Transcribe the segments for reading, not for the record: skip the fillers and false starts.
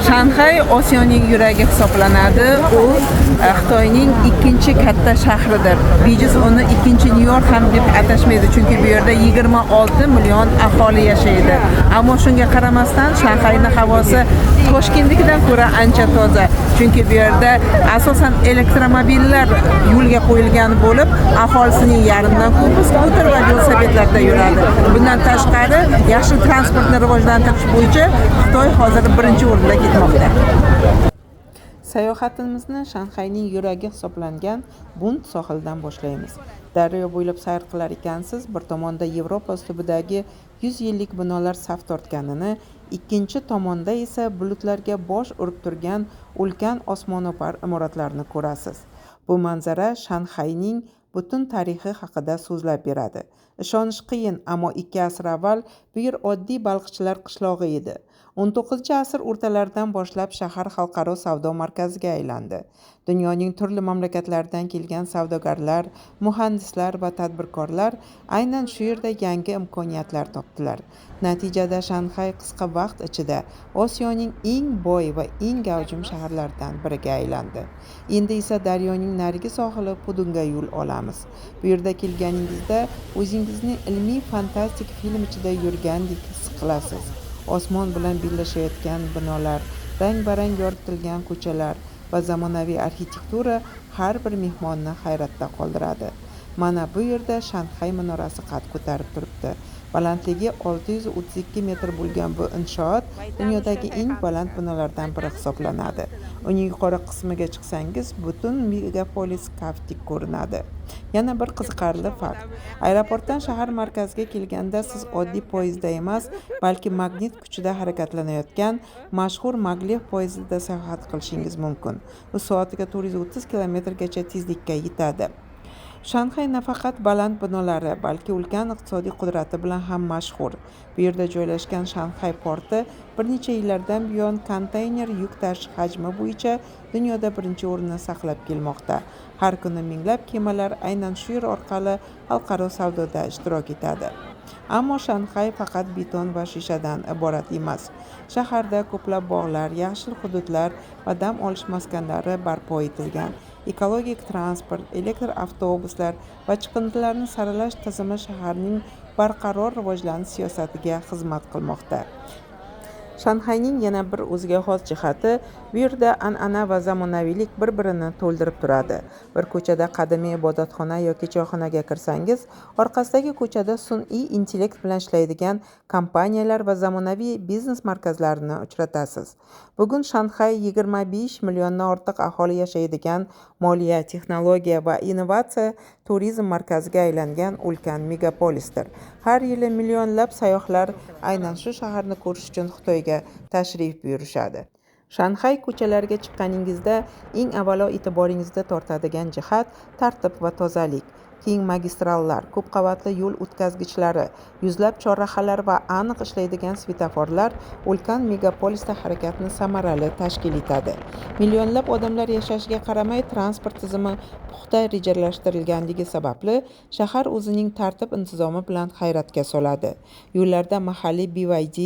Shanxay Osiyoning yuragi hisoblanadi. U Xitoyning ikkinchi katta shahridir. Biz uni ikkinchi Nyu-York ham deb atashmaydi, chunki bu yerda 26 million aholi yashaydi. Ammo shunga qaramasdan Shanxayning havosi Toshkentdagidan ko'ra ancha toza. Chunki bu yerda asosan elektromobillar yo'lga qo'yilgan bo'lib, aholisining yarmidan ko'pi skuter va velosipedlarda yuradi. Bundan tashqari, yaxshi transportni rivojlantirish bo'yicha Xitoy hozir birinchi o'rinda ketmoqda. Sayohatimizni Shanxayning yuragi hisoblangan Bund sohilidan boshlaymiz. Daryo bo'ylab sayr qilar ekansiz, bir tomonda Yevropa uslubidagi 100 yillik binolar saf tortganini, ikkinchi tomonda esa bulutlarga bosh urib turgan ulkan osmono'par imoratlarni ko'rasiz. Bu manzara Shanxayning butun tarixi haqida so'zlab beradi. Ishonish qiyin, ammo 2 asr avval bu yer oddiy balqchilar qishlog'i edi. 19-asr o'rtalaridan boshlab shahar xalqaro savdo markaziga aylandi. Dunyoning turli mamlakatlaridan kelgan savdogarlar, muhandislar va tadbirkorlar aynan shu yerda yangi imkoniyatlar topdilar. Natijada Shanxay qisqa vaqt ichida Osiyoning eng boy va eng gavjum shaharlaridan biriga aylandi. Endi esa daryoning narigi sohili Pudunga yo'l olamiz. Bu yerda kelganingizda o'zingizni ilmiy fantastik film ichida yurgandek his qilasiz. Osmon bilan bellashayotgan binolar, rang-barang yoritilgan ko'chalar va zamonaviy arxitektura har bir mehmonni hayratda qoldiradi. Mana bu yerda Shanxay minorasi qad ko'tarib turibdi. Balandligi 632 metr bo'lgan bu inshoot dunyodagi eng baland binolardan biri hisoblanadi. Uning yuqori qismiga chiqsangiz, butun megapolis kaftdek ko'rinadi. Yana bir qiziqarli fakt. Aeroportdan shahar markaziga kelganda siz oddiy poyezdda emas, balki magnit kuchida harakatlanayotgan mashhur maglev poyezdida sayohat qilishingiz mumkin. U soatiga 430 kilometrgacha tezlikka yetadi. Shanxay nafaqat baland binolari, balki ulkan iqtisodiy qudrati bilan ham mashhur. Bu yerda joylashgan Shanxay porti bir necha yillardan buyon konteyner yuk tashish hajmi bo'yicha dunyoda birinchi o'rinni saqlab kelmoqda. Har kuni minglab kemalar aynan shu yer orqali xalqaro savdoda ishtirok etadi. Ammo Shanxay faqat beton va shishadan iborat emas. Shaharda ko'plab bog'lar, yashil hududlar va dam olish maskanlari barpo etilgan. Ekologik transport, elektr avtobuslar va chiqindilarni saralash tizimi shaharning barqaror rivojlanish siyosatiga xizmat qilmoqda. Shanxayning yana bir o'ziga xos jihati, bu yerda an'ana va zamonaviylik bir-birini to'ldirib turadi. Bir ko'chada qadimiy ibodatxona yoki choyxonaga kirsangiz, orqasidagi ko'chada sun'iy intellekt bilan ishlaydigan kompaniyalar va zamonaviy biznes markazlarini uchratasiz. Bugun Shanxay 25 milliondan ortiq aholi yashaydigan moliya, texnologiya va innovatsiya turizm markaziga aylangan ulkan megapolisdir. Har yili millionlab sayyohlar aynan shu shaharni ko'rish uchun Xitoyga tashrif buyurishadi. Shanxay ko'chalariga chiqqaningizda eng avvalo e'tiboringizni tortadigan jihat tartib va tozalik. Keng magistrallar, ko'p qavatli yo'l o'tkazgichlari, yuzlab chorrahalar va aniq ishlaydigan svetoforlar ulkan megapolisda harakatni samarali tashkil etadi. Millionlab odamlar yashashiga qaramay, transport tizimi puxta rejalashtirilganligi sababli shahar o'zining tartib intizomi bilan hayratga soladi. Yo'llarda mahalliy BYD,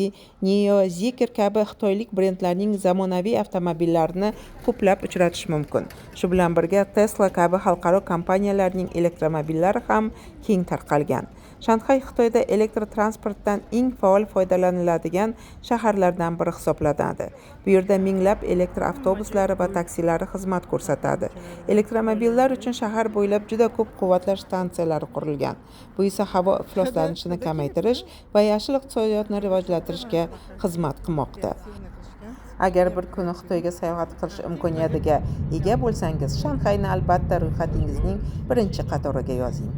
NIO, Zeekr kabi xitoylik brendlarning zamonaviy avtomobillarini ko'plab uchratish mumkin. Shu bilan birga Tesla kabi xalqaro kompaniyalarning elektromobillari ham keng tarqalgan. Shanxay Xitoyda elektr transportdan eng faol foydalaniladigan shaharlardan biri hisoblanadi. Bu yerda minglab elektr avtobuslari va taksilari xizmat ko'rsatadi. Elektromobillar uchun shahar bo'ylab juda ko'p quvvatlash stansiyalari qurilgan. Bu esa havo ifloslanishini kamaytirish va yashil iqtisodiyotni rivojlantirishga xizmat qilmoqda. Agar bir kuni Xitoyga sayohat qilish imkoniyatiga ega bo'lsangiz, Shanxayni albatta ro'yxatingizning birinchi qatoriga yozing.